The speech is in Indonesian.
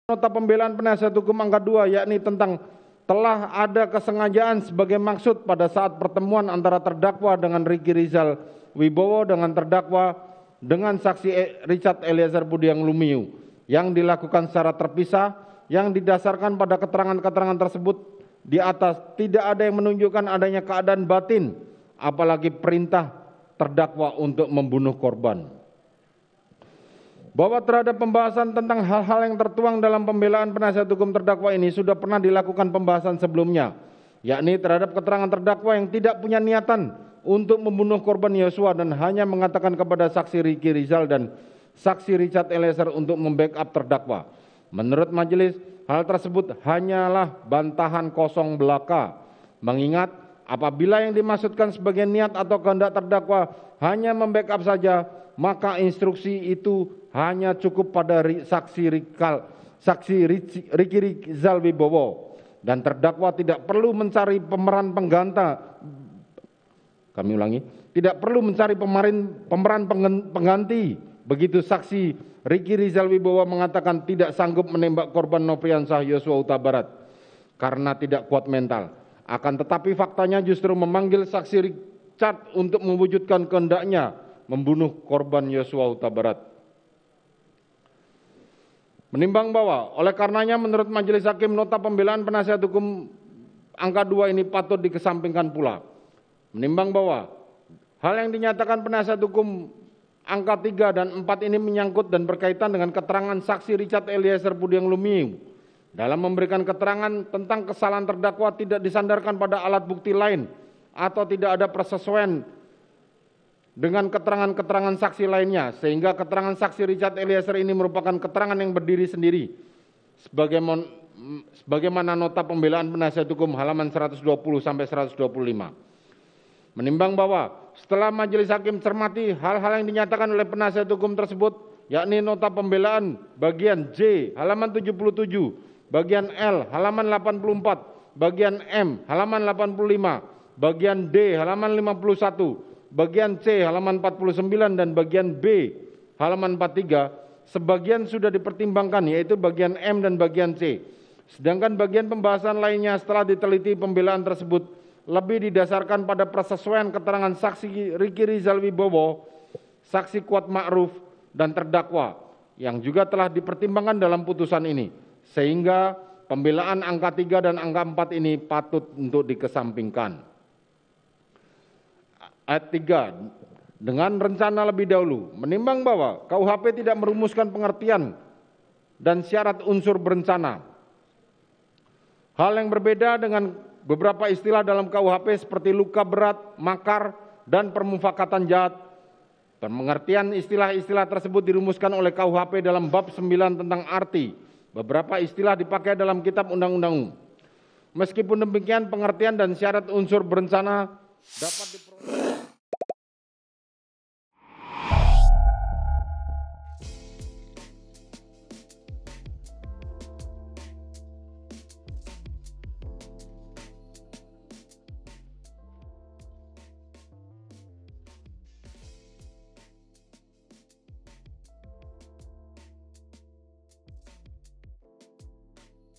Nota pembelaan penasihat hukum angka 2, yakni tentang telah ada kesengajaan sebagai maksud pada saat pertemuan antara terdakwa dengan Ricky Rizal Wibowo dengan terdakwa dengan saksi Richard Eliezer Budiang Lumiu yang dilakukan secara terpisah yang didasarkan pada keterangan-keterangan tersebut di atas tidak ada yang menunjukkan adanya keadaan batin apalagi perintah terdakwa untuk membunuh korban. Bahwa terhadap pembahasan tentang hal-hal yang tertuang dalam pembelaan penasihat hukum terdakwa ini sudah pernah dilakukan pembahasan sebelumnya, yakni terhadap keterangan terdakwa yang tidak punya niatan untuk membunuh korban Yosua dan hanya mengatakan kepada saksi Ricky Rizal dan saksi Richard Eliezer untuk membackup terdakwa. Menurut majelis, hal tersebut hanyalah bantahan kosong belaka, mengingat apabila yang dimaksudkan sebagai niat atau kehendak terdakwa hanya membackup saja, maka instruksi itu hanya cukup pada saksi Ricky Rizal Wibowo dan terdakwa tidak perlu mencari pemeran pengganti. Kami ulangi, tidak perlu mencari pemeran pengganti. Begitu saksi Ricky Rizal Wibowo mengatakan tidak sanggup menembak korban Nofriansah Yosua Huta Barat karena tidak kuat mental. Akan tetapi faktanya justru memanggil saksi Richard untuk mewujudkan kehendaknya membunuh korban Yosua Huta Barat. Menimbang bahwa oleh karenanya menurut majelis hakim nota pembelaan penasihat hukum angka 2 ini patut dikesampingkan pula. Menimbang bahwa hal yang dinyatakan penasihat hukum angka 3 dan 4 ini menyangkut dan berkaitan dengan keterangan saksi Richard Eliezer Budiang Lumiu dalam memberikan keterangan tentang kesalahan terdakwa tidak disandarkan pada alat bukti lain atau tidak ada persesuaian dengan keterangan-keterangan saksi lainnya, sehingga keterangan saksi Richard Eliezer ini merupakan keterangan yang berdiri sendiri. Sebagaimana nota pembelaan penasihat hukum halaman 120 sampai 125. Menimbang bahwa setelah majelis hakim cermati hal-hal yang dinyatakan oleh penasihat hukum tersebut, yakni nota pembelaan bagian J halaman 77, bagian L halaman 84, bagian M halaman 85, bagian D halaman 51, bagian C halaman 49 dan bagian B halaman 43, sebagian sudah dipertimbangkan yaitu bagian M dan bagian C. Sedangkan bagian pembahasan lainnya setelah diteliti pembelaan tersebut lebih didasarkan pada persesuaian keterangan saksi Ricky Rizal Wibowo, saksi Kuat Ma'ruf dan terdakwa yang juga telah dipertimbangkan dalam putusan ini. Sehingga pembelaan angka 3 dan angka 4 ini patut untuk dikesampingkan. Ayat 3, dengan rencana lebih dahulu, menimbang bahwa KUHP tidak merumuskan pengertian dan syarat unsur berencana. Hal yang berbeda dengan beberapa istilah dalam KUHP seperti luka berat, makar, dan permufakatan jahat. Pengertian istilah-istilah tersebut dirumuskan oleh KUHP dalam bab 9 tentang arti. Beberapa istilah dipakai dalam kitab undang-undang. Meskipun demikian, pengertian dan syarat unsur berencana dapat diperoleh